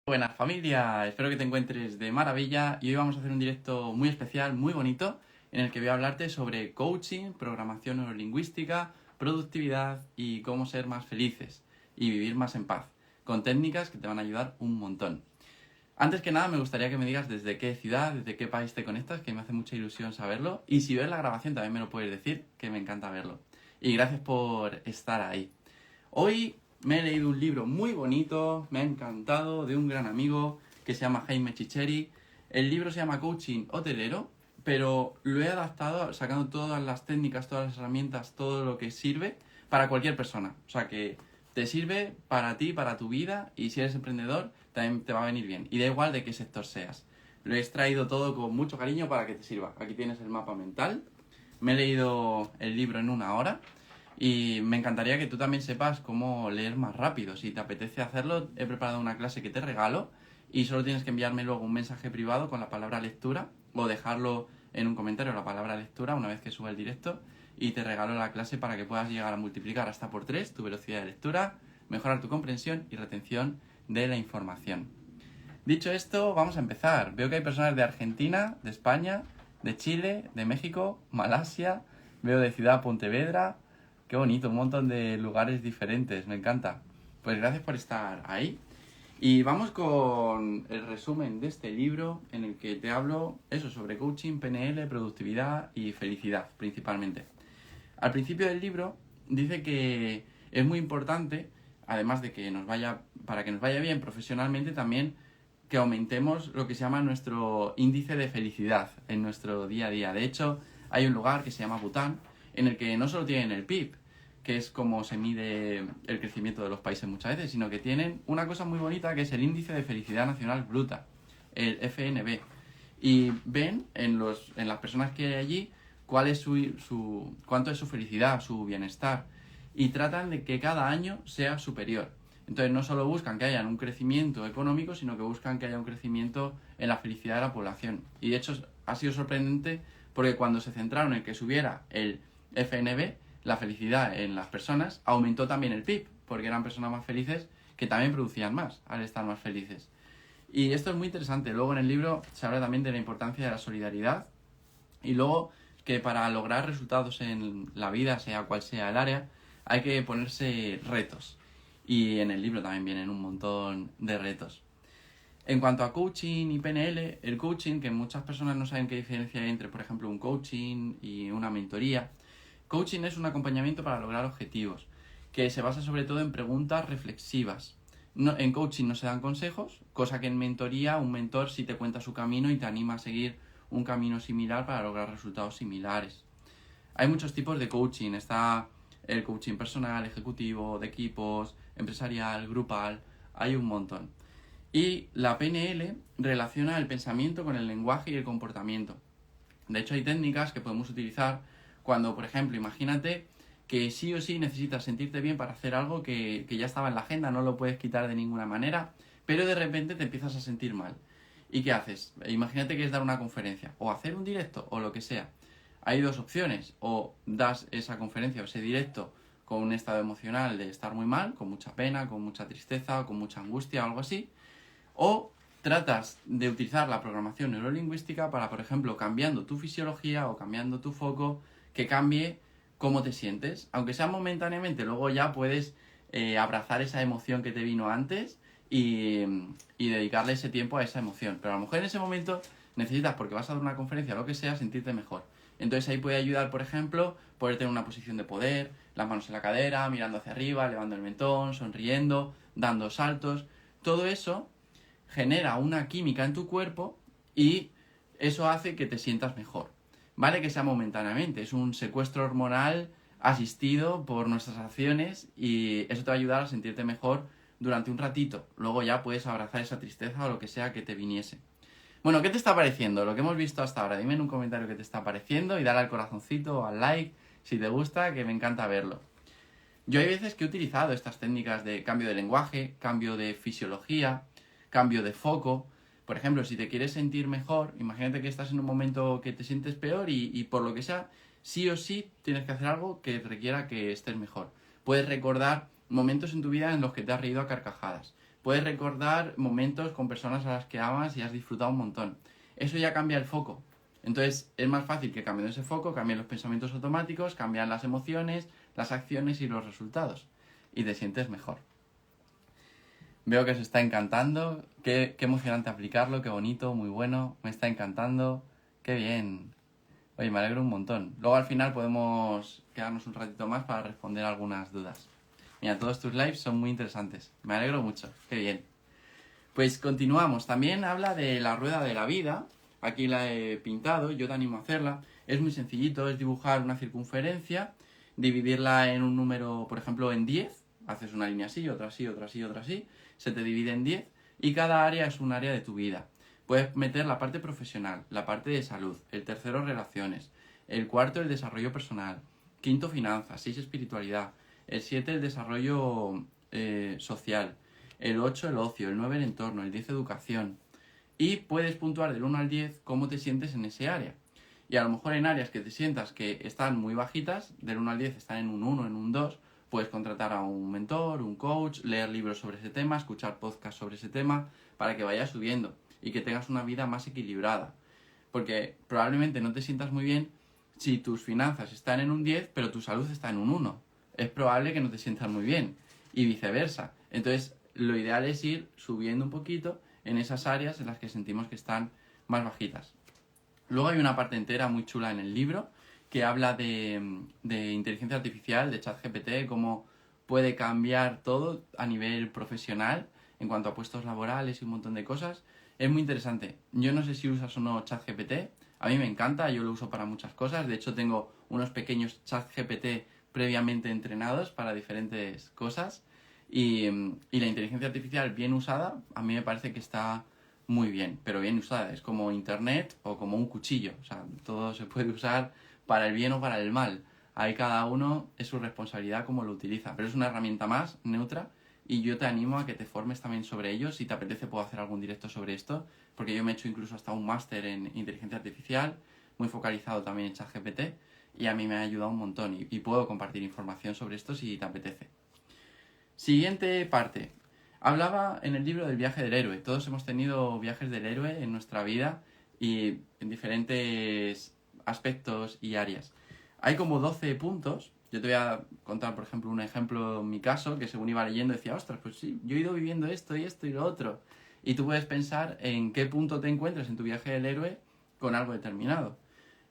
Buenas familia, espero que te encuentres de maravilla y hoy vamos a hacer un directo muy especial, muy bonito, en el que voy a hablarte sobre coaching, programación neurolingüística, productividad y cómo ser más felices y vivir más en paz, con técnicas que te van a ayudar un montón. Antes que nada me gustaría que me digas desde qué ciudad, desde qué país te conectas, que me hace mucha ilusión saberlo, y si ves la grabación también me lo puedes decir, que me encanta verlo. Y gracias por estar ahí. Hoy me he leído un libro muy bonito, me ha encantado, de un gran amigo que se llama Jaime Chicheri. El libro se llama Coaching Hotelero, pero lo he adaptado sacando todas las técnicas, todas las herramientas, todo lo que sirve para cualquier persona. O sea que te sirve para ti, para tu vida, y si eres emprendedor también te va a venir bien. Y da igual de qué sector seas. Lo he extraído todo con mucho cariño para que te sirva. Aquí tienes el mapa mental. Me he leído el libro en una hora. Y me encantaría que tú también sepas cómo leer más rápido. Si te apetece hacerlo, he preparado una clase que te regalo y solo tienes que enviarme luego un mensaje privado con la palabra lectura o dejarlo en un comentario la palabra lectura una vez que suba el directo y te regalo la clase para que puedas llegar a multiplicar hasta por 3 tu velocidad de lectura, mejorar tu comprensión y retención de la información. Dicho esto, vamos a empezar. Veo que hay personas de Argentina, de España, de Chile, de México, Malasia, veo de Ciudad Pontevedra. Qué bonito, un montón de lugares diferentes, me encanta. Pues gracias por estar ahí. Y vamos con el resumen de este libro en el que te hablo eso sobre coaching, PNL, productividad y felicidad principalmente. Al principio del libro dice que es muy importante, además de que para que nos vaya bien profesionalmente, también que aumentemos lo que se llama nuestro índice de felicidad en nuestro día a día. De hecho, hay un lugar que se llama Bután, en el que no solo tienen el PIB, que es como se mide el crecimiento de los países muchas veces, sino que tienen una cosa muy bonita que es el índice de felicidad nacional bruta, el FNB. Y ven en las personas que hay allí cuál es cuánto es su felicidad, su bienestar, y tratan de que cada año sea superior. Entonces no solo buscan que haya un crecimiento económico, sino que buscan que haya un crecimiento en la felicidad de la población. Y de hecho ha sido sorprendente porque cuando se centraron en que subiera el FNB, la felicidad en las personas, aumentó también el PIB, porque eran personas más felices que también producían más al estar más felices. Y esto es muy interesante. Luego en el libro se habla también de la importancia de la solidaridad y luego que para lograr resultados en la vida, sea cual sea el área, hay que ponerse retos. Y en el libro también vienen un montón de retos. En cuanto a coaching y PNL, el coaching, que muchas personas no saben qué diferencia hay entre, por ejemplo, un coaching y una mentoría. Coaching es un acompañamiento para lograr objetivos, que se basa sobre todo en preguntas reflexivas. En coaching no se dan consejos, cosa que en mentoría un mentor sí te cuenta su camino y te anima a seguir un camino similar para lograr resultados similares. Hay muchos tipos de coaching, está el coaching personal, ejecutivo, de equipos, empresarial, grupal, hay un montón. Y la PNL relaciona el pensamiento con el lenguaje y el comportamiento. De hecho, hay técnicas que podemos utilizar cuando, por ejemplo, imagínate que sí o sí necesitas sentirte bien para hacer algo que ya estaba en la agenda, no lo puedes quitar de ninguna manera, pero de repente te empiezas a sentir mal. ¿Y qué haces? Imagínate que es dar una conferencia, o hacer un directo, o lo que sea. Hay dos opciones, o das esa conferencia o ese directo con un estado emocional de estar muy mal, con mucha pena, con mucha tristeza, o con mucha angustia o algo así, o tratas de utilizar la programación neurolingüística para, por ejemplo, cambiando tu fisiología o cambiando tu foco, que cambie cómo te sientes. Aunque sea momentáneamente, luego ya puedes abrazar esa emoción que te vino antes y dedicarle ese tiempo a esa emoción. Pero a lo mejor en ese momento necesitas, porque vas a dar una conferencia o lo que sea, sentirte mejor. Entonces ahí puede ayudar, por ejemplo, ponerte en una posición de poder, las manos en la cadera, mirando hacia arriba, levando el mentón, sonriendo, dando saltos. Todo eso genera una química en tu cuerpo y eso hace que te sientas mejor. Vale que sea momentáneamente, es un secuestro hormonal asistido por nuestras acciones y eso te va a ayudar a sentirte mejor durante un ratito. Luego ya puedes abrazar esa tristeza o lo que sea que te viniese. Bueno, ¿qué te está pareciendo? Lo que hemos visto hasta ahora. Dime en un comentario qué te está pareciendo y dale al corazoncito o al like si te gusta, que me encanta verlo. Yo hay veces que he utilizado estas técnicas de cambio de lenguaje, cambio de fisiología, cambio de foco. Por ejemplo, si te quieres sentir mejor, imagínate que estás en un momento que te sientes peor y por lo que sea, sí o sí tienes que hacer algo que requiera que estés mejor. Puedes recordar momentos en tu vida en los que te has reído a carcajadas. puedes recordar momentos con personas a las que amas y has disfrutado un montón. Eso ya cambia el foco. Entonces es más fácil que cambiando ese foco cambien los pensamientos automáticos, cambian las emociones, las acciones y los resultados. Y te sientes mejor. Veo que os está encantando. Qué emocionante aplicarlo, qué bonito, muy bueno. Me está encantando. Qué bien. Oye, me alegro un montón. Luego al final podemos quedarnos un ratito más para responder algunas dudas. Mira, todos tus lives son muy interesantes. Me alegro mucho. Qué bien. Pues continuamos. También habla de la rueda de la vida. Aquí la he pintado, yo te animo a hacerla. Es muy sencillito, es dibujar una circunferencia, dividirla en un número, por ejemplo, en 10. Haces una línea así, otra así, otra así, otra así. Se te divide en 10 y cada área es un área de tu vida. Puedes meter la parte profesional, la parte de salud, el tercero relaciones, el cuarto el desarrollo personal, quinto finanzas, 6 espiritualidad, el 7 el desarrollo social, el 8 el ocio, el 9 el entorno, el 10 educación. Y puedes puntuar del 1 al 10 cómo te sientes en ese área. Y a lo mejor en áreas que te sientas que están muy bajitas, del 1 al 10 están en un 1, en un 2, puedes contratar a un mentor, un coach, leer libros sobre ese tema, escuchar podcasts sobre ese tema, para que vayas subiendo y que tengas una vida más equilibrada. Porque probablemente no te sientas muy bien si tus finanzas están en un 10, pero tu salud está en un 1. Es probable que no te sientas muy bien. Y viceversa. Entonces, lo ideal es ir subiendo un poquito en esas áreas en las que sentimos que están más bajitas. Luego hay una parte entera muy chula en el libro que habla de inteligencia artificial, de ChatGPT, cómo puede cambiar todo a nivel profesional en cuanto a puestos laborales y un montón de cosas. Es muy interesante. Yo no sé si usas o no ChatGPT. A mí me encanta, yo lo uso para muchas cosas. De hecho, tengo unos pequeños ChatGPT previamente entrenados para diferentes cosas. Y la inteligencia artificial bien usada, a mí me parece que está muy bien, pero bien usada. Es como internet o como un cuchillo. O sea, todo se puede usar para el bien o para el mal. Ahí cada uno es su responsabilidad cómo lo utiliza. Pero es una herramienta más, neutra, y yo te animo a que te formes también sobre ello. Si te apetece puedo hacer algún directo sobre esto, porque yo me he hecho incluso hasta un máster en inteligencia artificial, muy focalizado también en ChatGPT, y a mí me ha ayudado un montón y puedo compartir información sobre esto si te apetece. Siguiente parte. Hablaba en el libro del viaje del héroe. Todos hemos tenido viajes del héroe en nuestra vida y en diferentes aspectos y áreas. Hay como 12 puntos. Yo te voy a contar, por ejemplo, un ejemplo en mi caso, que según iba leyendo decía, ostras, pues sí, yo he ido viviendo esto y esto y lo otro. Y tú puedes pensar en qué punto te encuentres en tu viaje del héroe con algo determinado.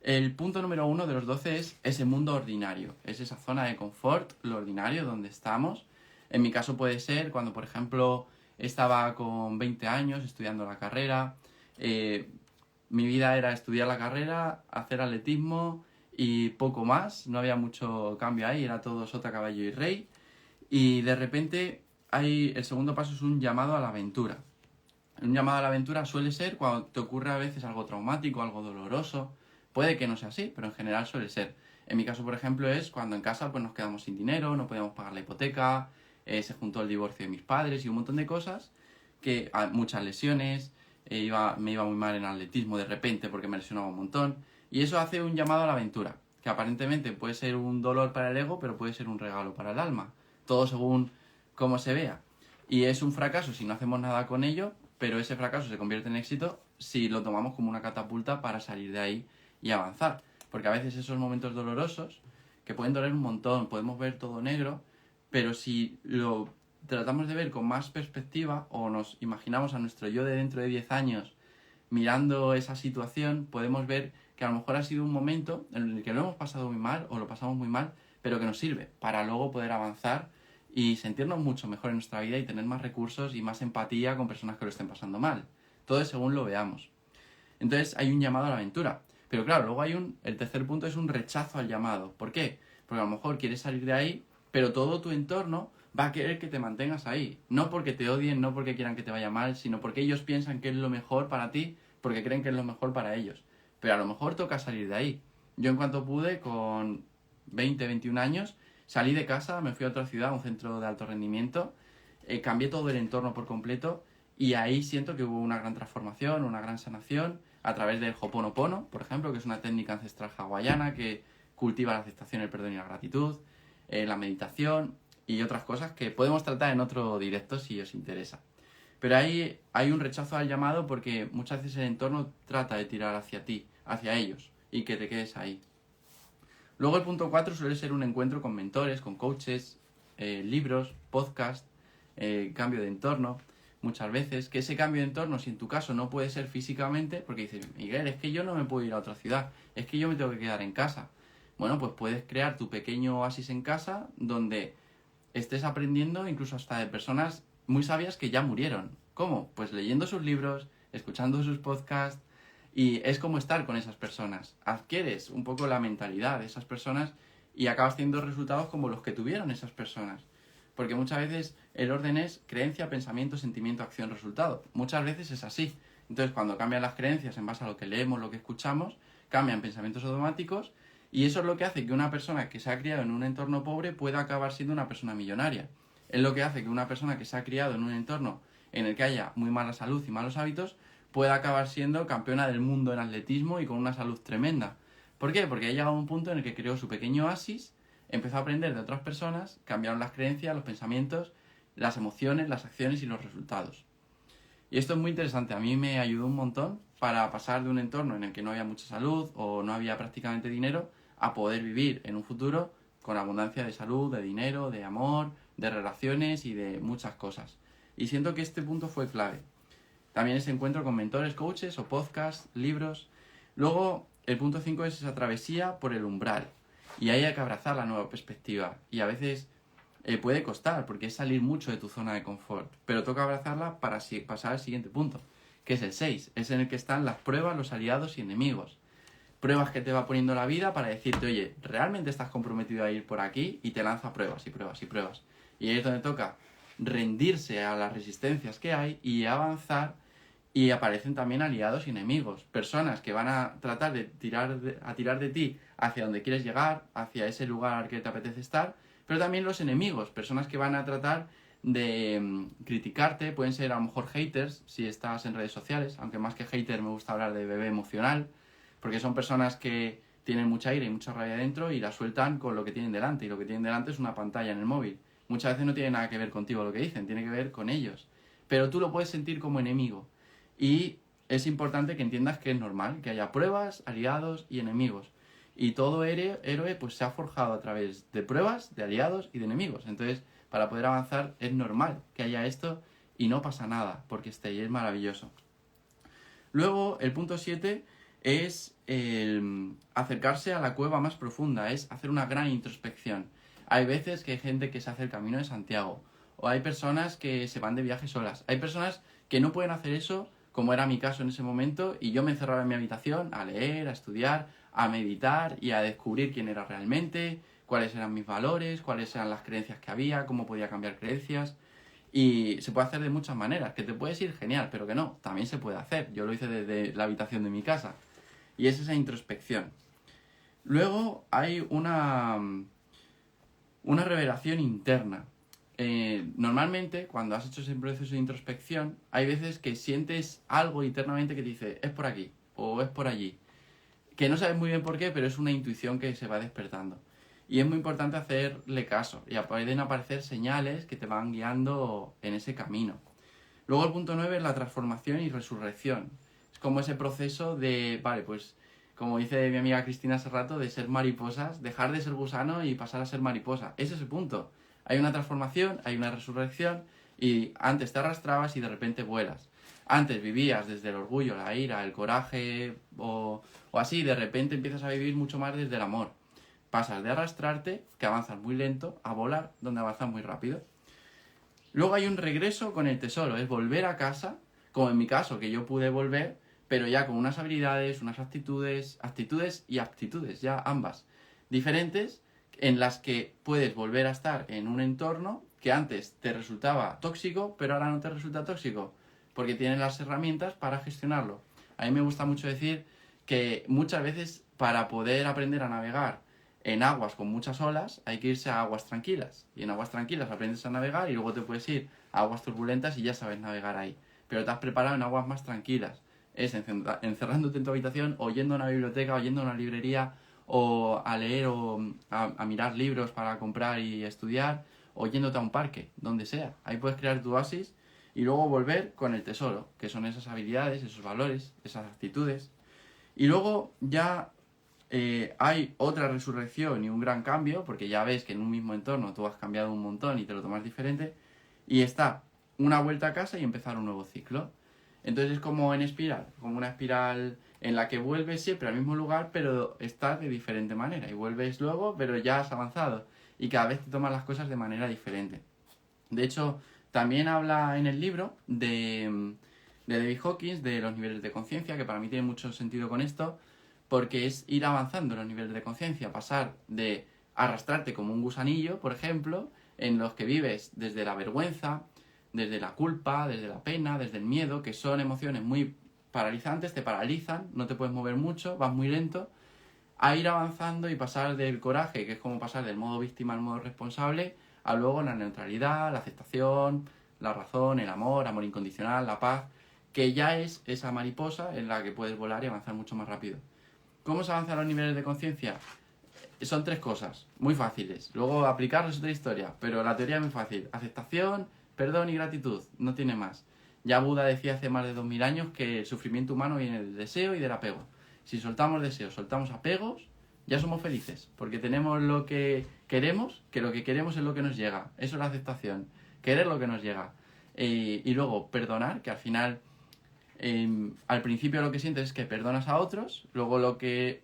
El punto número 1 de los 12 es ese mundo ordinario. Es esa zona de confort, lo ordinario, donde estamos. En mi caso puede ser cuando, por ejemplo, estaba con 20 años estudiando la carrera. Mi vida era estudiar la carrera, hacer atletismo y poco más. No había mucho cambio ahí, era todo sota, caballo y rey. Y de repente el segundo paso es un llamado a la aventura. Un llamado a la aventura suele ser cuando te ocurre a veces algo traumático, algo doloroso. Puede que no sea así, pero en general suele ser. En mi caso, por ejemplo, es cuando en casa pues, nos quedamos sin dinero, no podíamos pagar la hipoteca, se juntó el divorcio de mis padres y un montón de cosas, muchas lesiones, me iba muy mal en atletismo de repente porque me lesionaba un montón, y eso hace un llamado a la aventura, que aparentemente puede ser un dolor para el ego, pero puede ser un regalo para el alma, todo según cómo se vea. Y es un fracaso si no hacemos nada con ello, pero ese fracaso se convierte en éxito si lo tomamos como una catapulta para salir de ahí y avanzar. Porque a veces esos momentos dolorosos, que pueden doler un montón, podemos ver todo negro, pero si lo tratamos de ver con más perspectiva o nos imaginamos a nuestro yo de dentro de 10 años mirando esa situación, podemos ver que a lo mejor ha sido un momento en el que lo hemos pasado muy mal o lo pasamos muy mal, pero que nos sirve para luego poder avanzar y sentirnos mucho mejor en nuestra vida y tener más recursos y más empatía con personas que lo estén pasando mal. Todo es según lo veamos. Entonces hay un llamado a la aventura. Pero claro, luego el tercer punto es un rechazo al llamado. ¿Por qué? Porque a lo mejor quieres salir de ahí, pero todo tu entorno va a querer que te mantengas ahí. No porque te odien, no porque quieran que te vaya mal, sino porque ellos piensan que es lo mejor para ti, porque creen que es lo mejor para ellos. Pero a lo mejor toca salir de ahí. Yo en cuanto pude, con 20, 21 años, salí de casa, me fui a otra ciudad, a un centro de alto rendimiento, cambié todo el entorno por completo y ahí siento que hubo una gran transformación, una gran sanación a través del Ho'oponopono, por ejemplo, que es una técnica ancestral hawaiana que cultiva la aceptación, el perdón y la gratitud, la meditación y otras cosas que podemos tratar en otro directo si os interesa. Pero ahí hay un rechazo al llamado porque muchas veces el entorno trata de tirar hacia ti, hacia ellos, y que te quedes ahí. Luego el punto 4 suele ser un encuentro con mentores, con coaches, libros, podcast, cambio de entorno. Muchas veces, que ese cambio de entorno, si en tu caso no puede ser físicamente, porque dices, Miguel, es que yo no me puedo ir a otra ciudad, es que yo me tengo que quedar en casa. Bueno, pues puedes crear tu pequeño oasis en casa donde estés aprendiendo incluso hasta de personas muy sabias que ya murieron. ¿Cómo? Pues leyendo sus libros, escuchando sus podcasts, y es como estar con esas personas. Adquieres un poco la mentalidad de esas personas y acabas teniendo resultados como los que tuvieron esas personas. Porque muchas veces el orden es creencia, pensamiento, sentimiento, acción, resultado. Muchas veces es así. Entonces, cuando cambian las creencias en base a lo que leemos, lo que escuchamos, cambian pensamientos automáticos y eso es lo que hace que una persona que se ha criado en un entorno pobre pueda acabar siendo una persona millonaria. Es lo que hace que una persona que se ha criado en un entorno en el que haya muy mala salud y malos hábitos pueda acabar siendo campeona del mundo en atletismo y con una salud tremenda. ¿Por qué? Porque ha llegado a un punto en el que creó su pequeño oasis, empezó a aprender de otras personas, cambiaron las creencias, los pensamientos, las emociones, las acciones y los resultados. Y esto es muy interesante, a mí me ayudó un montón para pasar de un entorno en el que no había mucha salud o no había prácticamente dinero a poder vivir en un futuro con abundancia de salud, de dinero, de amor, de relaciones y de muchas cosas. Y siento que este punto fue clave. También ese encuentro con mentores, coaches o podcasts, libros. Luego, el punto 5 es esa travesía por el umbral. Y ahí hay que abrazar la nueva perspectiva. Y a veces puede costar, porque es salir mucho de tu zona de confort. Pero toca abrazarla para pasar al siguiente punto, que es el 6. Es en el que están las pruebas, los aliados y enemigos. Pruebas que te va poniendo la vida para decirte, oye, ¿realmente estás comprometido a ir por aquí? Y te lanza pruebas y pruebas y pruebas. Y ahí es donde toca rendirse a las resistencias que hay y avanzar. Y aparecen también aliados y enemigos, personas que van a tratar de tirar de ti hacia donde quieres llegar, hacia ese lugar que te apetece estar, pero también los enemigos, personas que van a tratar de criticarte, pueden ser a lo mejor haters si estás en redes sociales, aunque más que hater me gusta hablar de bebé emocional, porque son personas que tienen mucha ira y mucha rabia dentro y la sueltan con lo que tienen delante, y lo que tienen delante es una pantalla en el móvil. Muchas veces no tiene nada que ver contigo lo que dicen, tiene que ver con ellos, pero tú lo puedes sentir como enemigo. Y es importante que entiendas que es normal, que haya pruebas, aliados y enemigos. Y todo héroe pues se ha forjado a través de pruebas, de aliados y de enemigos. Entonces, para poder avanzar es normal que haya esto y no pasa nada, porque esté ahí, es maravilloso. Luego, el punto 7 es el acercarse a la cueva más profunda, es hacer una gran introspección. Hay veces que hay gente que se hace el camino de Santiago, o hay personas que se van de viaje solas. Hay personas que no pueden hacer eso, como era mi caso en ese momento, y yo me encerraba en mi habitación a leer, a estudiar, a meditar y a descubrir quién era realmente, cuáles eran mis valores, cuáles eran las creencias que había, cómo podía cambiar creencias. Y se puede hacer de muchas maneras, que te puedes ir genial, pero que no, también se puede hacer. Yo lo hice desde la habitación de mi casa. Y es esa introspección. Luego hay una revelación interna. Normalmente, cuando has hecho ese proceso de introspección, hay veces que sientes algo internamente que te dice, es por aquí, o es por allí. Que no sabes muy bien por qué, pero es una intuición que se va despertando. Y es muy importante hacerle caso. Y pueden aparecer señales que te van guiando en ese camino. Luego el punto 9 es la transformación y resurrección. Es como ese proceso de, vale, pues como dice mi amiga Cristina hace rato, de ser mariposas, dejar de ser gusano y pasar a ser mariposa. Ese es el punto. Hay una transformación, hay una resurrección y antes te arrastrabas y de repente vuelas. Antes vivías desde el orgullo, la ira, el coraje o así, y de repente empiezas a vivir mucho más desde el amor. Pasas de arrastrarte, que avanzas muy lento, a volar, donde avanzas muy rápido. Luego hay un regreso con el tesoro, es volver a casa, como en mi caso, que yo pude volver, pero ya con unas habilidades, unas actitudes y aptitudes, ya ambas, diferentes, en las que puedes volver a estar en un entorno que antes te resultaba tóxico, pero ahora no te resulta tóxico, porque tienes las herramientas para gestionarlo. A mí me gusta mucho decir que muchas veces para poder aprender a navegar en aguas con muchas olas hay que irse a aguas tranquilas. Y en aguas tranquilas aprendes a navegar y luego te puedes ir a aguas turbulentas y ya sabes navegar ahí. Pero te has preparado en aguas más tranquilas. Es encerrándote en tu habitación, o yendo a una biblioteca, o yendo a una librería, o a leer o a mirar libros para comprar y estudiar, o yéndote a un parque, donde sea. Ahí puedes crear tu oasis Y luego volver con el tesoro, que son esas habilidades, esos valores, esas actitudes. Y luego ya hay otra resurrección y un gran cambio, porque ya ves que en un mismo entorno tú has cambiado un montón y te lo tomas diferente, y está una vuelta a casa y empezar un nuevo ciclo. Entonces es como en espiral, como una espiral en la que vuelves siempre al mismo lugar, pero estás de diferente manera. Y vuelves luego, pero ya has avanzado. Y cada vez te tomas las cosas de manera diferente. De hecho, también habla en el libro de David Hawkins, de los niveles de conciencia, que para mí tiene mucho sentido con esto, porque es ir avanzando en los niveles de conciencia, pasar de arrastrarte como un gusanillo, por ejemplo, en los que vives desde la vergüenza, desde la culpa, desde la pena, desde el miedo, que son emociones muy paralizantes, te paralizan, no te puedes mover mucho, vas muy lento, a ir avanzando y pasar del coraje, que es como pasar del modo víctima al modo responsable, a luego la neutralidad, la aceptación, la razón, el amor, amor incondicional, la paz, que ya es esa mariposa en la que puedes volar y avanzar mucho más rápido. ¿Cómo se avanza a los niveles de conciencia? Son 3 cosas, muy fáciles. Luego aplicarlos es otra historia, pero la teoría es muy fácil. Aceptación, perdón y gratitud, no tiene más. Ya Buda decía hace más de 2000 años que el sufrimiento humano viene del deseo y del apego. Si soltamos deseos, soltamos apegos, ya somos felices, porque tenemos lo que queremos, que lo que queremos es lo que nos llega. Eso es la aceptación, querer lo que nos llega. Y luego perdonar, que al final, al principio lo que sientes es que perdonas a otros, luego lo que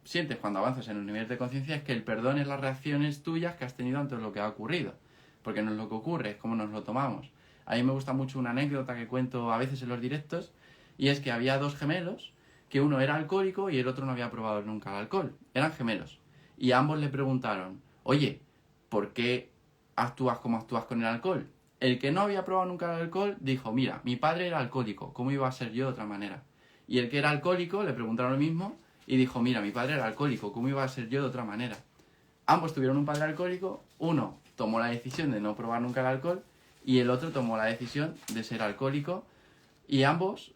sientes cuando avanzas en los niveles de conciencia es que el perdón es las reacciones tuyas que has tenido ante lo que ha ocurrido, porque no es lo que ocurre, es como nos lo tomamos. A mí me gusta mucho una anécdota que cuento a veces en los directos, y es que había 2 gemelos, que uno era alcohólico y el otro no había probado nunca el alcohol. Eran gemelos. Y a ambos le preguntaron, oye, ¿por qué actúas como actúas con el alcohol? El que no había probado nunca el alcohol dijo, mira, mi padre era alcohólico, ¿cómo iba a ser yo de otra manera? Y el que era alcohólico le preguntaron lo mismo y dijo, mira, mi padre era alcohólico, ¿cómo iba a ser yo de otra manera? Ambos tuvieron un padre alcohólico, uno tomó la decisión de no probar nunca el alcohol y el otro tomó la decisión de ser alcohólico, y ambos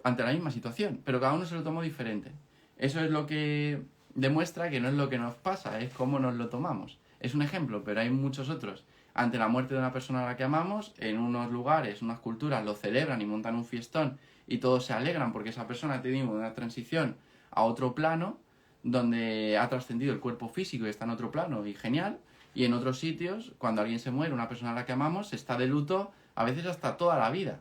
ante la misma situación, pero cada uno se lo tomó diferente. Eso es lo que demuestra que no es lo que nos pasa, es cómo nos lo tomamos. Es un ejemplo, pero hay muchos otros. Ante la muerte de una persona a la que amamos, en unos lugares, unas culturas lo celebran y montan un fiestón y todos se alegran porque esa persona ha tenido una transición a otro plano donde ha trascendido el cuerpo físico y está en otro plano y genial. Y en otros sitios, cuando alguien se muere, una persona a la que amamos, está de luto a veces hasta toda la vida.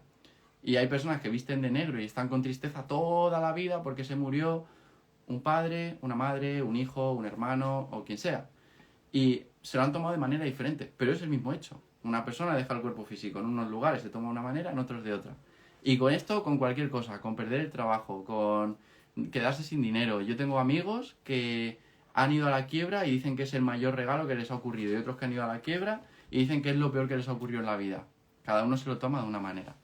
Y hay personas que visten de negro y están con tristeza toda la vida porque se murió un padre, una madre, un hijo, un hermano o quien sea. Y se lo han tomado de manera diferente, pero es el mismo hecho. Una persona deja el cuerpo físico en unos lugares, se toma de una manera, en otros de otra. Y con esto, con cualquier cosa, con perder el trabajo, con quedarse sin dinero. Yo tengo amigos que han ido a la quiebra y dicen que es el mayor regalo que les ha ocurrido. Y otros que han ido a la quiebra y dicen que es lo peor que les ha ocurrido en la vida. Cada uno se lo toma de una manera.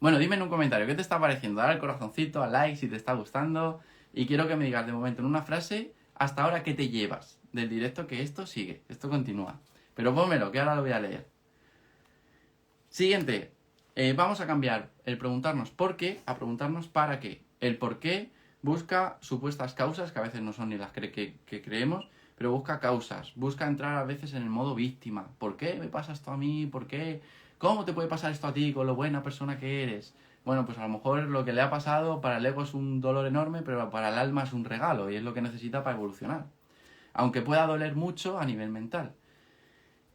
Bueno, dime en un comentario qué te está pareciendo. Dale al corazoncito, al like si te está gustando. Y quiero que me digas de momento en una frase, hasta ahora, qué te llevas del directo, que esto sigue, esto continúa. Pero pónmelo, que ahora lo voy a leer. Siguiente. Vamos a cambiar el preguntarnos por qué a preguntarnos para qué. El por qué busca supuestas causas, que a veces no son ni las que creemos, pero busca causas. Busca entrar a veces en el modo víctima. ¿Por qué me pasa esto a mí? ¿Por qué? ¿Cómo te puede pasar esto a ti con lo buena persona que eres? Bueno, pues a lo mejor lo que le ha pasado para el ego es un dolor enorme, pero para el alma es un regalo y es lo que necesita para evolucionar. Aunque pueda doler mucho a nivel mental.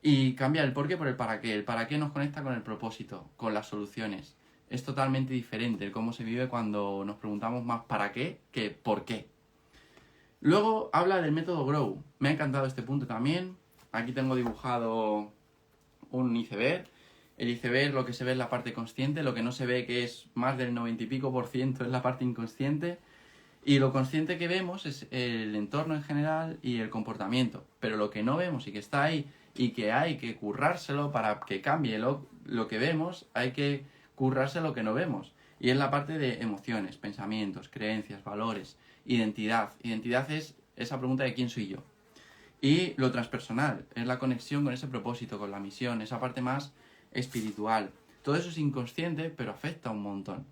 Y cambiar el por qué por el para qué. El para qué nos conecta con el propósito, con las soluciones. Es totalmente diferente el cómo se vive cuando nos preguntamos más para qué que por qué. Luego habla del método Grow. Me ha encantado este punto también. Aquí tengo dibujado un iceberg. El iceberg, lo que se ve es la parte consciente, lo que no se ve, que es más del 90 y pico %, es la parte inconsciente. Y lo consciente que vemos es el entorno en general y el comportamiento. Pero lo que no vemos y que está ahí y que hay que currárselo para que cambie lo que vemos, hay que currarse lo que no vemos. Y es la parte de emociones, pensamientos, creencias, valores, identidad. Identidad es esa pregunta de quién soy yo. Y lo transpersonal es la conexión con ese propósito, con la misión, esa parte más espiritual. Todo eso es inconsciente, pero afecta un montón.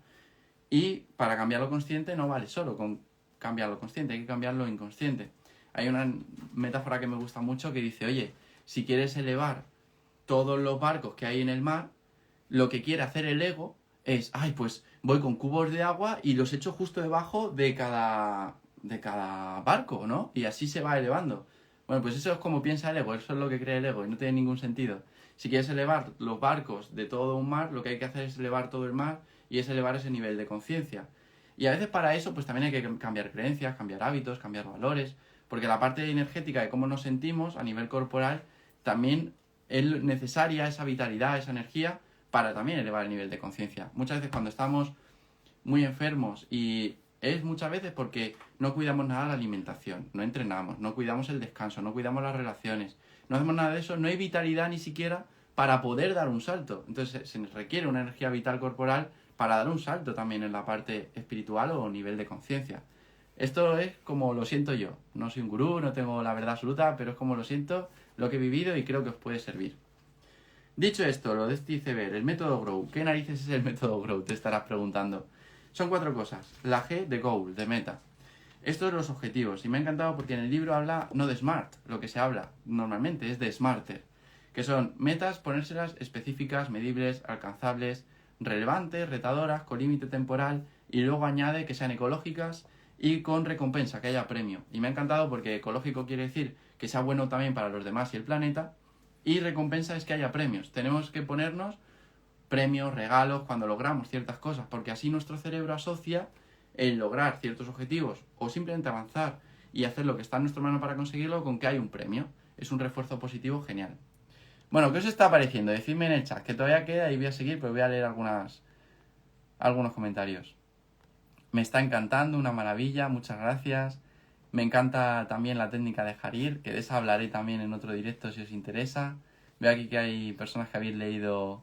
Y para cambiar lo consciente no vale solo con cambiar lo consciente, hay que cambiar lo inconsciente. Hay una metáfora que me gusta mucho que dice, oye, si quieres elevar todos los barcos que hay en el mar, lo que quiere hacer el ego es, ay, pues voy con cubos de agua y los echo justo debajo de cada barco, ¿no? Y así se va elevando. Bueno, pues eso es como piensa el ego, eso es lo que cree el ego y no tiene ningún sentido. Si quieres elevar los barcos de todo un mar, lo que hay que hacer es elevar todo el mar y es elevar ese nivel de conciencia. Y a veces para eso pues también hay que cambiar creencias, cambiar hábitos, cambiar valores, porque la parte energética de cómo nos sentimos a nivel corporal también es necesaria, esa vitalidad, esa energía para también elevar el nivel de conciencia. Muchas veces cuando estamos muy enfermos y es muchas veces porque no cuidamos nada la alimentación, no entrenamos, no cuidamos el descanso, no cuidamos las relaciones, no hacemos nada de eso, no hay vitalidad ni siquiera para poder dar un salto. Entonces se nos requiere una energía vital corporal para dar un salto también en la parte espiritual o nivel de conciencia. Esto es como lo siento yo. No soy un gurú, no tengo la verdad absoluta, pero es como lo siento, lo que he vivido y creo que os puede servir. Dicho esto, lo de este iceberg, el método Grow. ¿Qué narices es el método Grow? Te estarás preguntando. Son 4 cosas. La G de Goal, de meta. Estos son los objetivos. Y me ha encantado porque en el libro habla no de SMART, lo que se habla normalmente es de SMARTER. Que son metas, ponérselas específicas, medibles, alcanzables, relevantes, retadoras, con límite temporal. Y luego añade que sean ecológicas y con recompensa, que haya premio. Y me ha encantado porque ecológico quiere decir que sea bueno también para los demás y el planeta. Y recompensa es que haya premios. Tenemos que ponernos premios, regalos, cuando logramos ciertas cosas, porque así nuestro cerebro asocia el lograr ciertos objetivos o simplemente avanzar y hacer lo que está en nuestra mano para conseguirlo con que hay un premio. Es un refuerzo positivo genial. Bueno, ¿qué os está pareciendo? Decidme en el chat, que todavía queda y voy a seguir, pero voy a leer algunos comentarios. Me está encantando, una maravilla, muchas gracias. Me encanta también la técnica de Harir, que de esa hablaré también en otro directo si os interesa. Veo aquí que hay personas que habéis leído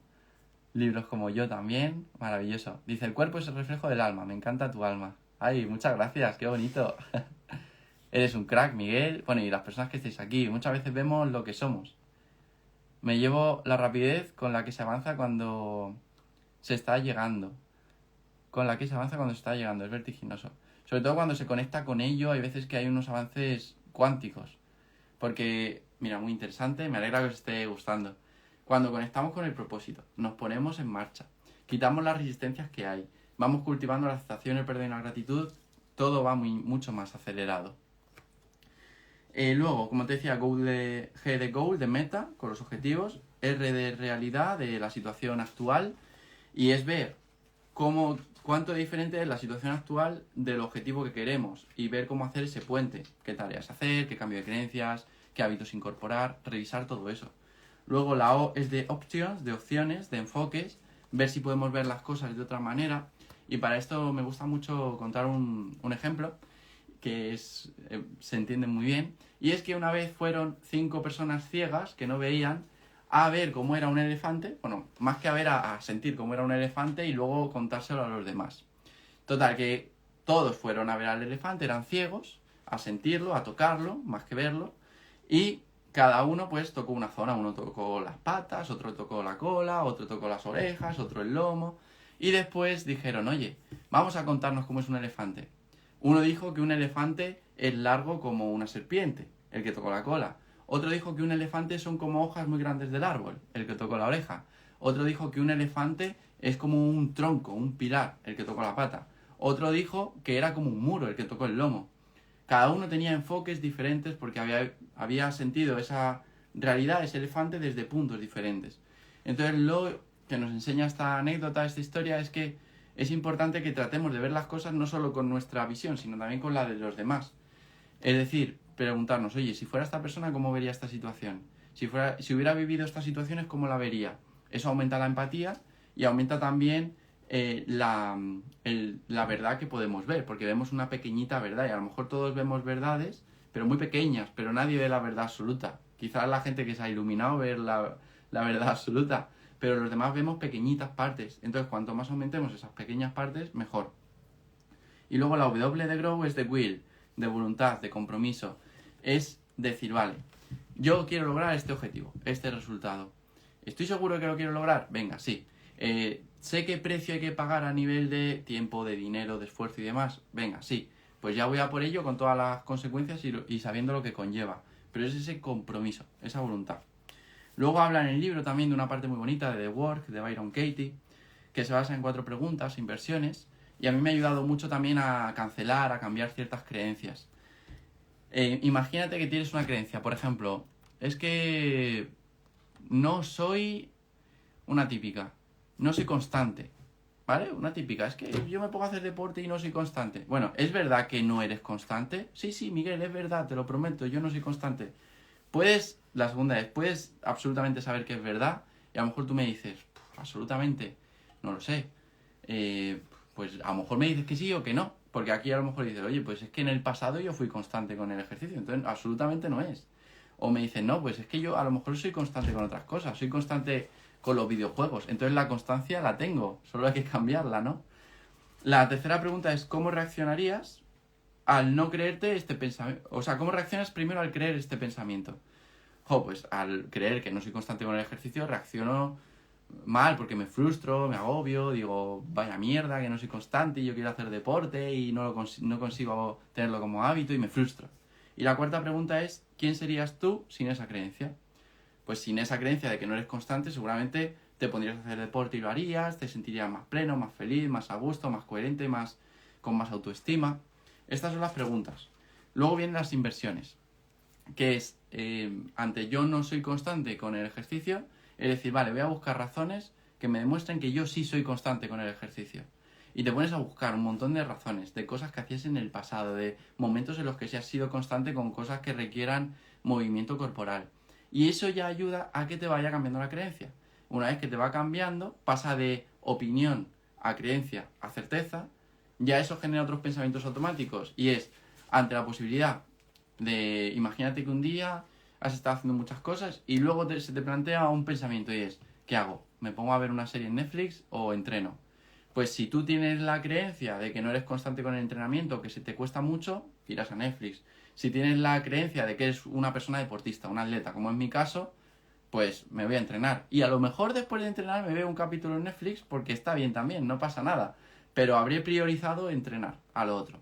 libros como yo también, maravilloso. Dice, el cuerpo es el reflejo del alma, me encanta tu alma. Ay, muchas gracias, qué bonito. Eres un crack, Miguel. Bueno, y las personas que estáis aquí, muchas veces vemos lo que somos. Me llevo la rapidez con la que se avanza cuando se está llegando. Con la que se avanza cuando se está llegando, es vertiginoso. Sobre todo cuando se conecta con ello, hay veces que hay unos avances cuánticos. Porque, mira, muy interesante, me alegra que os esté gustando. Cuando conectamos con el propósito, nos ponemos en marcha, quitamos las resistencias que hay, vamos cultivando la aceptación, el perdón y la gratitud, todo va mucho más acelerado. Luego, como te decía, G de goal, de meta, con los objetivos, R de realidad, de la situación actual, y es ver cuánto es diferente es la situación actual del objetivo que queremos y ver cómo hacer ese puente, qué tareas hacer, qué cambio de creencias, qué hábitos incorporar, revisar todo eso. Luego la O es de options, de opciones, de enfoques, ver si podemos ver las cosas de otra manera. Y para esto me gusta mucho contar un ejemplo que se entiende muy bien. Y es que una vez fueron 5 personas ciegas que no veían a ver cómo era un elefante, bueno, más que a ver, a sentir cómo era un elefante y luego contárselo a los demás. Total, que todos fueron a ver al elefante, eran ciegos, a sentirlo, a tocarlo, más que verlo, y cada uno pues tocó una zona, uno tocó las patas, otro tocó la cola, otro tocó las orejas, otro el lomo, y después dijeron, oye, vamos a contarnos cómo es un elefante. Uno dijo que un elefante es largo como una serpiente, el que tocó la cola. Otro dijo que un elefante son como hojas muy grandes del árbol, el que tocó la oreja. Otro dijo que un elefante es como un tronco, un pilar, el que tocó la pata. Otro dijo que era como un muro, el que tocó el lomo. Cada uno tenía enfoques diferentes porque había sentido esa realidad, ese elefante, desde puntos diferentes. Entonces lo que nos enseña esta anécdota, esta historia, es que es importante que tratemos de ver las cosas no solo con nuestra visión, sino también con la de los demás. Es decir, preguntarnos, oye, si fuera esta persona, ¿cómo vería esta situación? Si hubiera vivido estas situaciones, ¿cómo la vería? Eso aumenta la empatía y aumenta también la verdad que podemos ver, porque vemos una pequeñita verdad y a lo mejor todos vemos verdades, pero muy pequeñas, pero nadie ve la verdad absoluta. Quizás la gente que se ha iluminado ve la verdad absoluta, pero los demás vemos pequeñitas partes. Entonces, cuanto más aumentemos esas pequeñas partes, mejor. Y luego la W de Grow es de will, de voluntad, de compromiso. Es decir, vale, yo quiero lograr este objetivo, este resultado. ¿Estoy seguro que lo quiero lograr? Venga, sí. ¿Sé qué precio hay que pagar a nivel de tiempo, de dinero, de esfuerzo y demás? Venga, sí. Pues ya voy a por ello con todas las consecuencias y sabiendo lo que conlleva. Pero es ese compromiso, esa voluntad. Luego habla en el libro también de una parte muy bonita de The Work, de Byron Katie, que se basa en 4 preguntas, inversiones, y a mí me ha ayudado mucho también a cancelar, a cambiar ciertas creencias. Imagínate que tienes una creencia, por ejemplo, es que no soy una típica, no soy constante, ¿vale? Una típica, es que yo me pongo a hacer deporte y no soy constante. Bueno, ¿es verdad que no eres constante? Sí, sí, Miguel, es verdad, te lo prometo, yo no soy constante. La segunda es, puedes absolutamente saber que es verdad y a lo mejor tú me dices, absolutamente, no lo sé. Eh, pues a lo mejor me dices que sí o que no, porque aquí a lo mejor dices, oye, pues es que en el pasado yo fui constante con el ejercicio, entonces absolutamente no es. O me dicen, no, pues es que yo a lo mejor soy constante con otras cosas, soy constante con los videojuegos, entonces la constancia la tengo, solo hay que cambiarla, ¿no? La tercera pregunta es, ¿cómo reaccionarías al no creerte este pensamiento? O sea, ¿cómo reaccionas primero al creer este pensamiento? Pues al creer que no soy constante con el ejercicio, reacciono mal porque me frustro, me agobio, digo, vaya mierda, que no soy constante y yo quiero hacer deporte y no consigo tenerlo como hábito y me frustro. Y la cuarta pregunta es, ¿quién serías tú sin esa creencia? Pues sin esa creencia de que no eres constante, seguramente te pondrías a hacer deporte y lo harías, te sentirías más pleno, más feliz, más a gusto, más coherente, con más autoestima. Estas son las preguntas. Luego vienen las inversiones, que es, ante yo no soy constante con el ejercicio, es decir, vale, voy a buscar razones que me demuestren que yo sí soy constante con el ejercicio. Y te pones a buscar un montón de razones, de cosas que hacías en el pasado, de momentos en los que sí has sido constante con cosas que requieran movimiento corporal. Y eso ya ayuda a que te vaya cambiando la creencia. Una vez que te va cambiando, pasa de opinión a creencia a certeza, ya eso genera otros pensamientos automáticos. Y es, ante la posibilidad imagínate que un día has estado haciendo muchas cosas y luego se te plantea un pensamiento y es, ¿qué hago? ¿Me pongo a ver una serie en Netflix o entreno? Pues si tú tienes la creencia de que no eres constante con el entrenamiento, que se te cuesta mucho, irás a Netflix. Si tienes la creencia de que eres una persona deportista, un atleta, como es mi caso, pues me voy a entrenar. Y a lo mejor después de entrenar me veo un capítulo en Netflix porque está bien también, no pasa nada. Pero habré priorizado entrenar a lo otro.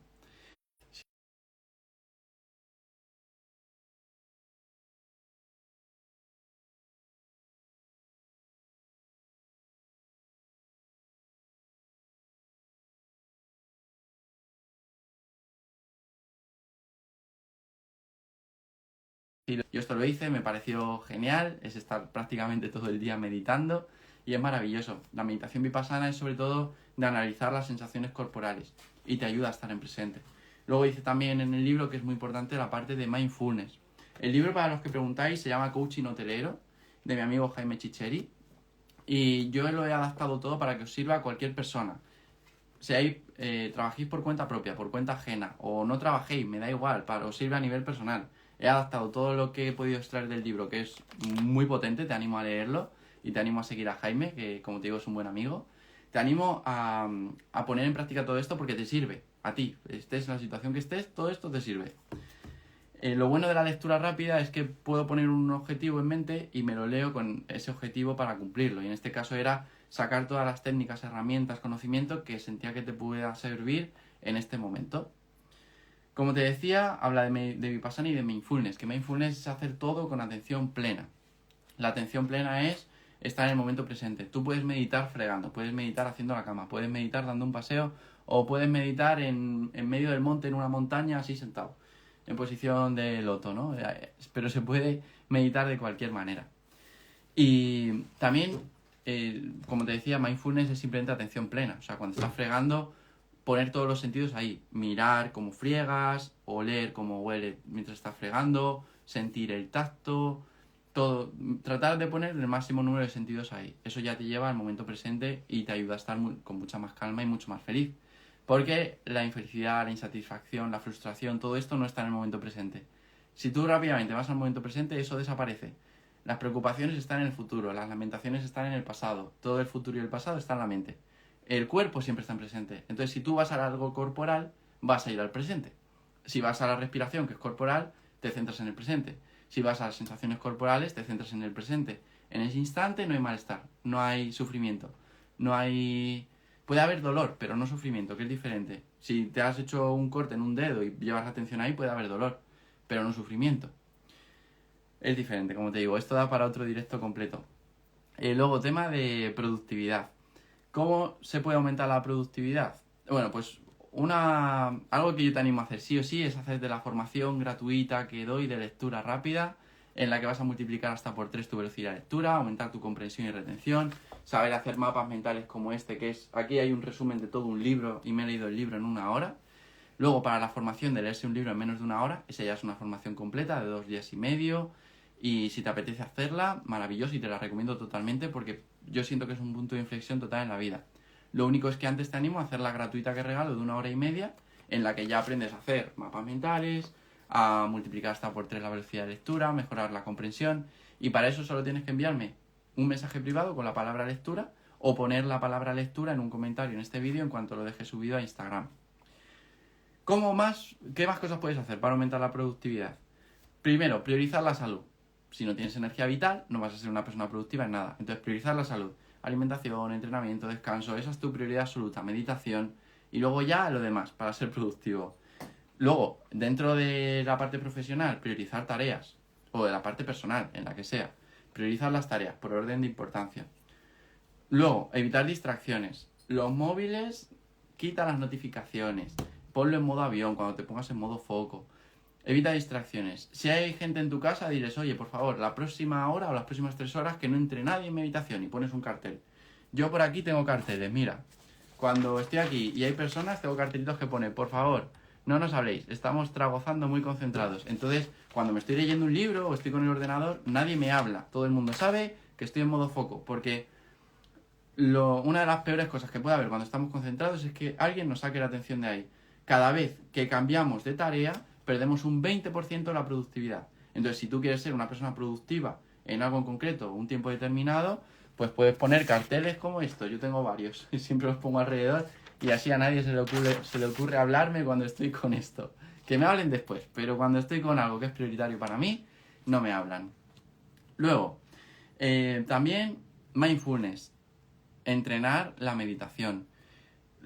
Sí, yo esto lo hice, me pareció genial, es estar prácticamente todo el día meditando y es maravilloso. La meditación vipassana es sobre todo de analizar las sensaciones corporales y te ayuda a estar en presente. Luego dice también en el libro que es muy importante la parte de mindfulness. El libro, para los que preguntáis, se llama Coaching Hotelero, de mi amigo Jaime Chicheri, y yo lo he adaptado todo para que os sirva a cualquier persona. Si trabajéis por cuenta propia, por cuenta ajena, o no trabajéis, me da igual, os sirve a nivel personal. He adaptado todo lo que he podido extraer del libro, que es muy potente, te animo a leerlo y te animo a seguir a Jaime, que como te digo es un buen amigo. Te animo a poner en práctica todo esto porque te sirve, a ti, estés en la situación que estés, todo esto te sirve. Lo bueno de la lectura rápida es que puedo poner un objetivo en mente y me lo leo con ese objetivo para cumplirlo. Y en este caso era sacar todas las técnicas, herramientas, conocimiento que sentía que te pudiera servir en este momento. Como te decía, habla de Vipassana y de Mindfulness, que Mindfulness es hacer todo con atención plena. La atención plena es estar en el momento presente. Tú puedes meditar fregando, puedes meditar haciendo la cama, puedes meditar dando un paseo o puedes meditar en medio del monte, en una montaña, así sentado, en posición de loto, ¿no? Pero se puede meditar de cualquier manera. Y también, como te decía, mindfulness es simplemente atención plena. O sea, cuando estás fregando, poner todos los sentidos ahí. Mirar cómo friegas, oler cómo huele mientras estás fregando, sentir el tacto, todo. Tratar de poner el máximo número de sentidos ahí. Eso ya te lleva al momento presente y te ayuda a estar con mucha más calma y mucho más feliz. Porque la infelicidad, la insatisfacción, la frustración, todo esto no está en el momento presente. Si tú rápidamente vas al momento presente, eso desaparece. Las preocupaciones están en el futuro, las lamentaciones están en el pasado, todo el futuro y el pasado está en la mente. El cuerpo siempre está en presente. Entonces, si tú vas a algo corporal, vas a ir al presente. Si vas a la respiración, que es corporal, te centras en el presente. Si vas a las sensaciones corporales, te centras en el presente. En ese instante no hay malestar, no hay sufrimiento, no hay... Puede haber dolor, pero no sufrimiento, que es diferente. Si te has hecho un corte en un dedo y llevas la atención ahí, puede haber dolor, pero no sufrimiento. es diferente, como te digo, esto da para otro directo completo. Luego, tema de productividad. ¿Cómo se puede aumentar la productividad? Bueno, pues algo que yo te animo a hacer sí o sí es hacerte la formación gratuita que doy de lectura rápida, en la que vas a multiplicar hasta por 3 tu velocidad de lectura, aumentar tu comprensión y retención, saber hacer mapas mentales como este, que es, aquí hay un resumen de todo un libro y me he leído el libro en 1 hora. Luego, para la formación de leerse un libro en menos de 1 hora, esa ya es una formación completa de 2 días y medio. Y si te apetece hacerla, maravilloso, y te la recomiendo totalmente porque yo siento que es un punto de inflexión total en la vida. Lo único es que antes te animo a hacer la gratuita que regalo de 1 hora y media, en la que ya aprendes a hacer mapas mentales, a multiplicar hasta por 3 la velocidad de lectura, mejorar la comprensión. Y para eso solo tienes que enviarme un mensaje privado con la palabra lectura o poner la palabra lectura en un comentario en este vídeo en cuanto lo dejes subido a Instagram. ¿Qué más cosas puedes hacer para aumentar la productividad? Primero, priorizar la salud. Si no tienes energía vital, no vas a ser una persona productiva en nada. Entonces, priorizar la salud. Alimentación, entrenamiento, descanso, esa es tu prioridad absoluta. Meditación. Y luego ya lo demás, para ser productivo. Luego, dentro de la parte profesional, priorizar tareas. O de la parte personal, en la que sea. Priorizar las tareas por orden de importancia. Luego, evitar distracciones. Los móviles, quita las notificaciones. Ponlo en modo avión cuando te pongas en modo foco. Evita distracciones. Si hay gente en tu casa, diles, oye, por favor, la próxima hora o las próximas 3 horas que no entre nadie en mi habitación, y pones un cartel. Yo por aquí tengo carteles, mira. Cuando estoy aquí y hay personas, tengo cartelitos que pone, por favor, no nos habléis, estamos trabajando muy concentrados. Entonces, cuando me estoy leyendo un libro o estoy con el ordenador, nadie me habla. Todo el mundo sabe que estoy en modo foco, porque una de las peores cosas que puede haber cuando estamos concentrados es que alguien nos saque la atención de ahí. Cada vez que cambiamos de tarea, perdemos un 20% de la productividad. Entonces, si tú quieres ser una persona productiva en algo en concreto, un tiempo determinado, pues puedes poner carteles como esto. Yo tengo varios y siempre los pongo alrededor y así a nadie se le ocurre hablarme cuando estoy con esto. Que me hablen después, pero cuando estoy con algo que es prioritario para mí, no me hablan. Luego, también mindfulness, entrenar la meditación.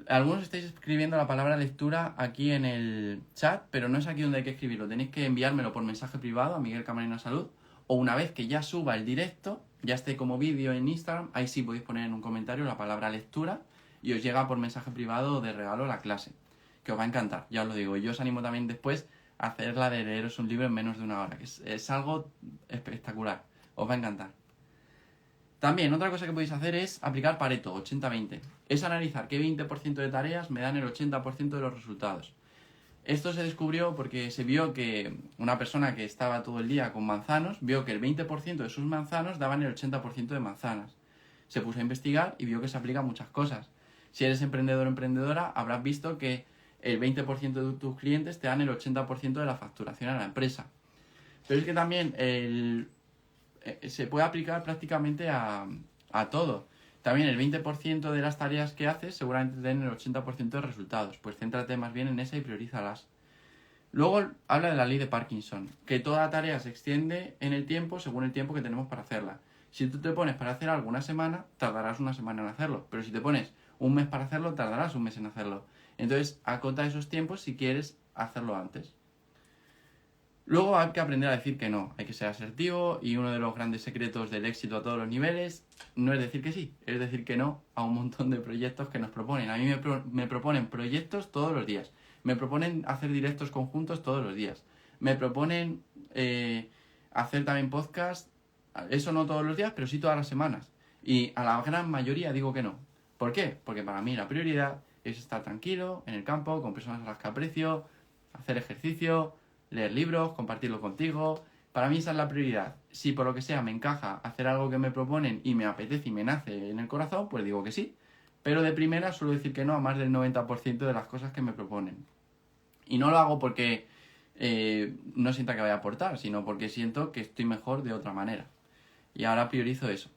Algunos estáis escribiendo la palabra lectura aquí en el chat, pero no es aquí donde hay que escribirlo. Tenéis que enviármelo por mensaje privado a Miguel Camarena Salud, o una vez que ya suba el directo, ya esté como vídeo en Instagram, ahí sí podéis poner en un comentario la palabra lectura y os llega por mensaje privado de regalo la clase, que os va a encantar, ya os lo digo. Y yo os animo también después a hacer la de leeros un libro en menos de 1 hora, que es algo espectacular, os va a encantar. También, otra cosa que podéis hacer es aplicar Pareto, 80-20. Es analizar qué 20% de tareas me dan el 80% de los resultados. Esto se descubrió porque se vio que una persona que estaba todo el día con manzanos, vio que el 20% de sus manzanos daban el 80% de manzanas. Se puso a investigar y vio que se aplica a muchas cosas. Si eres emprendedor o emprendedora, habrás visto que el 20% de tus clientes te dan el 80% de la facturación a la empresa. Pero es que también se puede aplicar prácticamente a todo. También el 20% de las tareas que haces seguramente te den el 80% de resultados. Pues céntrate más bien en esa y priorízalas. Luego habla de la ley de Parkinson, que toda tarea se extiende en el tiempo según el tiempo que tenemos para hacerla. Si tú te pones para hacer algo una semana, tardarás una semana en hacerlo. Pero si te pones un mes para hacerlo, tardarás un mes en hacerlo. Entonces, acota esos tiempos si quieres hacerlo antes. Luego hay que aprender a decir que no, hay que ser asertivo, y uno de los grandes secretos del éxito a todos los niveles no es decir que sí, es decir que no a un montón de proyectos que nos proponen. A mí me proponen proyectos todos los días, me proponen hacer directos conjuntos todos los días, me proponen hacer también podcast, eso no todos los días, pero sí todas las semanas. Y a la gran mayoría digo que no. ¿Por qué? Porque para mí la prioridad es estar tranquilo, en el campo, con personas a las que aprecio, hacer ejercicio, leer libros, compartirlo contigo. Para mí esa es la prioridad. Si por lo que sea me encaja hacer algo que me proponen y me apetece y me nace en el corazón, pues digo que sí. Pero de primera suelo decir que no a más del 90% de las cosas que me proponen. Y no lo hago porque no sienta que vaya a aportar, sino porque siento que estoy mejor de otra manera. Y ahora priorizo eso.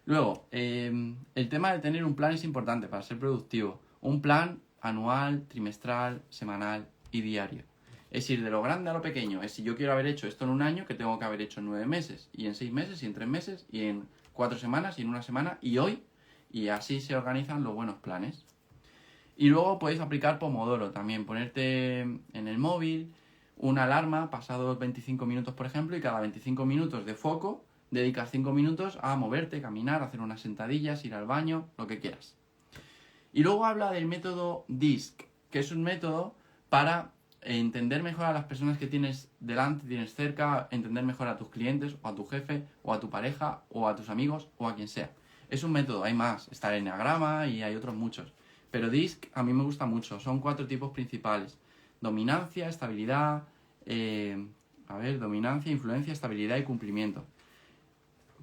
Luego, el tema de tener un plan es importante para ser productivo. Un plan anual, trimestral, semanal y diario. Es ir de lo grande a lo pequeño. Es si yo quiero haber hecho esto en un año, que tengo que haber hecho en 9 meses, y en 6 meses, y en 3 meses, y en 4 semanas, y en 1 semana, y hoy. Y así se organizan los buenos planes. Y luego podéis aplicar Pomodoro también, ponerte en el móvil una alarma pasados 25 minutos, por ejemplo, y cada 25 minutos de foco dedicas 5 minutos a moverte, caminar, hacer unas sentadillas, ir al baño, lo que quieras. Y luego habla del método DISC, que es un método para entender mejor a las personas que tienes delante, tienes cerca, entender mejor a tus clientes, o a tu jefe, o a tu pareja, o a tus amigos, o a quien sea. Es un método, hay más, está el Enneagrama y hay otros muchos. Pero DISC a mí me gusta mucho, son 4 tipos principales. Dominancia, estabilidad, dominancia, influencia, estabilidad y cumplimiento.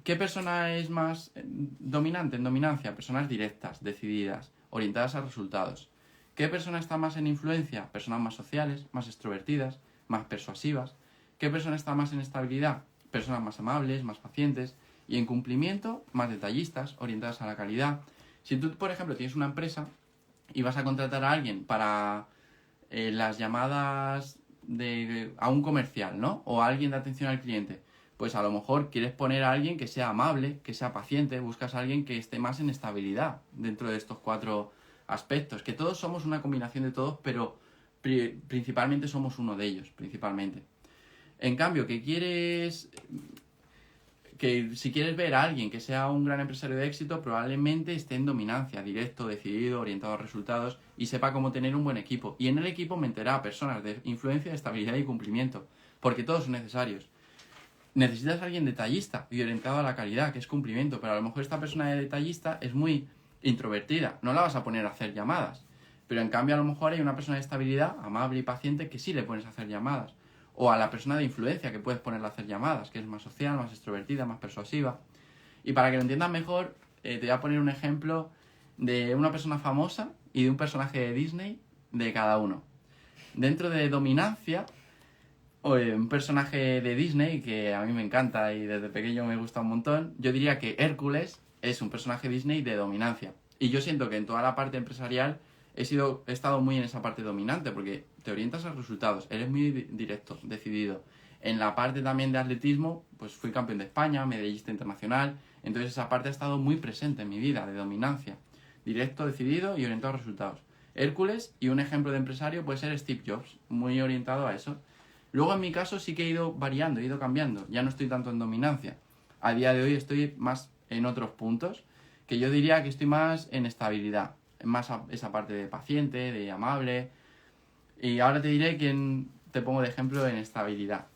¿Qué persona es más dominante en dominancia? Personas directas, decididas, orientadas a resultados. ¿Qué persona está más en influencia? Personas más sociales, más extrovertidas, más persuasivas. ¿Qué persona está más en estabilidad? Personas más amables, más pacientes. Y en cumplimiento, más detallistas, orientadas a la calidad. Si tú, por ejemplo, tienes una empresa y vas a contratar a alguien para las llamadas a un comercial, ¿no? O a alguien de atención al cliente, pues a lo mejor quieres poner a alguien que sea amable, que sea paciente, buscas a alguien que esté más en estabilidad dentro de estos 4 aspectos, que todos somos una combinación de todos, pero principalmente somos uno de ellos, principalmente. En cambio, si quieres ver a alguien que sea un gran empresario de éxito, probablemente esté en dominancia, directo, decidido, orientado a resultados y sepa cómo tener un buen equipo. Y en el equipo meterá a personas de influencia, estabilidad y cumplimiento, porque todos son necesarios. Necesitas a alguien detallista y orientado a la calidad, que es cumplimiento, pero a lo mejor esta persona de detallista es muy introvertida, no la vas a poner a hacer llamadas. Pero en cambio a lo mejor hay una persona de estabilidad, amable y paciente, que sí le pones a hacer llamadas. O a la persona de influencia que puedes ponerle a hacer llamadas, que es más social, más extrovertida, más persuasiva. Y para que lo entiendas mejor, te voy a poner un ejemplo de una persona famosa y de un personaje de Disney de cada uno. Dentro de dominancia, un personaje de Disney que a mí me encanta y desde pequeño me gusta un montón, yo diría que Hércules es un personaje Disney de dominancia. Y yo siento que en toda la parte empresarial he estado muy en esa parte dominante porque te orientas a los resultados, eres muy directo, decidido. En la parte también de atletismo, pues fui campeón de España, medallista internacional, entonces esa parte ha estado muy presente en mi vida, de dominancia. Directo, decidido y orientado a resultados. Hércules, y un ejemplo de empresario puede ser Steve Jobs, muy orientado a eso. Luego en mi caso sí que he ido variando, he ido cambiando, ya no estoy tanto en dominancia. A día de hoy estoy más en otros puntos, que yo diría que estoy más en estabilidad, más esa parte de paciente, de amable. Y ahora te diré quién te pongo de ejemplo en estabilidad.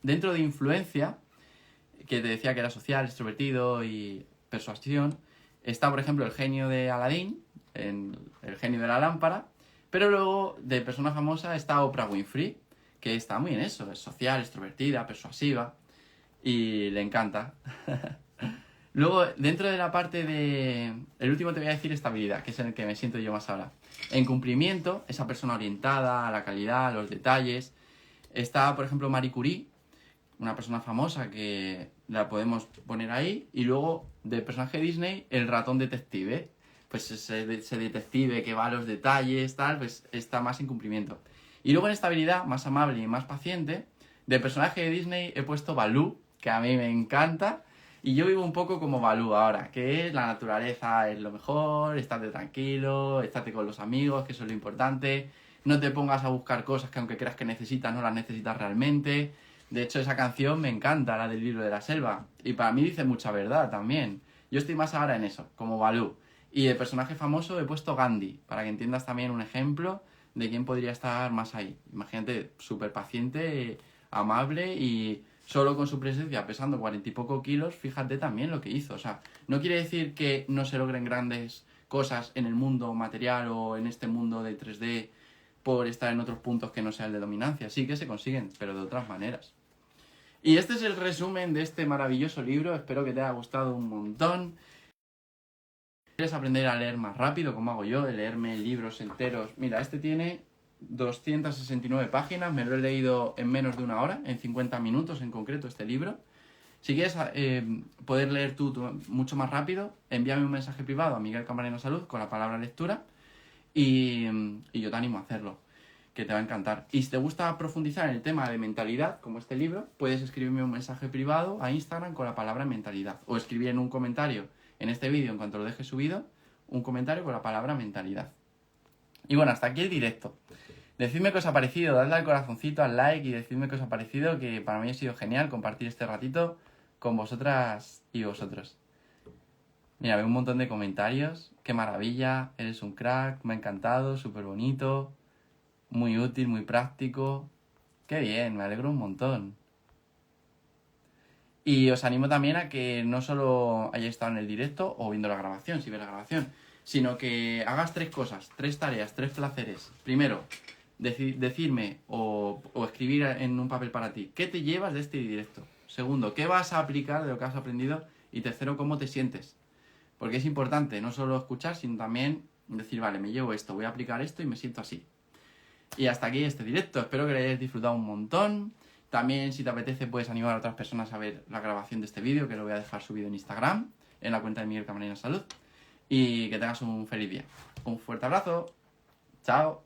Dentro de influencia, que te decía que era social, extrovertido y persuasión, está por ejemplo el genio de Aladdin, el genio de la lámpara, pero luego de persona famosa está Oprah Winfrey, que está muy en eso, es social, extrovertida, persuasiva y le encanta. Luego, dentro de la parte de... El último te voy a decir estabilidad, que es en el que me siento yo más ahora. En cumplimiento, esa persona orientada a la calidad, a los detalles. Está, por ejemplo, Marie Curie, una persona famosa que la podemos poner ahí. Y luego, del personaje de Disney, el ratón detective. Pues ese detective que va a los detalles, tal, pues está más en cumplimiento. Y luego en estabilidad, más amable y más paciente, del personaje de Disney he puesto Baloo, que a mí me encanta. Y yo vivo un poco como Baloo ahora, que es la naturaleza es lo mejor, estate tranquilo, estate con los amigos, que eso es lo importante. No te pongas a buscar cosas que aunque creas que necesitas, no las necesitas realmente. De hecho, esa canción me encanta, la del libro de la selva. Y para mí dice mucha verdad también. Yo estoy más ahora en eso, como Baloo. Y de personaje famoso he puesto Gandhi, para que entiendas también un ejemplo de quién podría estar más ahí. Imagínate, súper paciente, amable y solo con su presencia pesando 40 y poco kilos, fíjate también lo que hizo. O sea, no quiere decir que no se logren grandes cosas en el mundo material o en este mundo de 3D por estar en otros puntos que no sea el de dominancia. Sí que se consiguen, pero de otras maneras. Y este es el resumen de este maravilloso libro. Espero que te haya gustado un montón. ¿Quieres aprender a leer más rápido, como hago yo, de leerme libros enteros? Mira, este tiene 269 páginas, me lo he leído en menos de una hora, en 50 minutos en concreto este libro. Si quieres poder leer tú mucho más rápido, envíame un mensaje privado a Miguel Camarena Salud con la palabra lectura y yo te animo a hacerlo, que te va a encantar. Y si te gusta profundizar en el tema de mentalidad, como este libro, puedes escribirme un mensaje privado a Instagram con la palabra mentalidad o escribir en un comentario en este vídeo, en cuanto lo dejes subido, un comentario con la palabra mentalidad. Y bueno, hasta aquí el directo. Decidme qué os ha parecido, dadle al corazoncito, al like y decidme qué os ha parecido, que para mí ha sido genial compartir este ratito con vosotras y vosotros. Mira, veo un montón de comentarios. Qué maravilla, eres un crack, me ha encantado, súper bonito, muy útil, muy práctico. Qué bien, me alegro un montón. Y os animo también a que no solo hayáis estado en el directo o viendo la grabación, si ves la grabación, sino que hagas 3 cosas, 3 tareas, 3 placeres. Primero, decirme o escribir en un papel para ti qué te llevas de este directo. Segundo, qué vas a aplicar de lo que has aprendido. Y tercero, cómo te sientes. Porque es importante no solo escuchar, sino también decir, vale, me llevo esto, voy a aplicar esto y me siento así. Y hasta aquí este directo. Espero que lo hayáis disfrutado un montón. También, si te apetece, puedes animar a otras personas a ver la grabación de este vídeo, que lo voy a dejar subido en Instagram, en la cuenta de Miguel Camarena Salud. Y que tengas un feliz día. Un fuerte abrazo. Chao.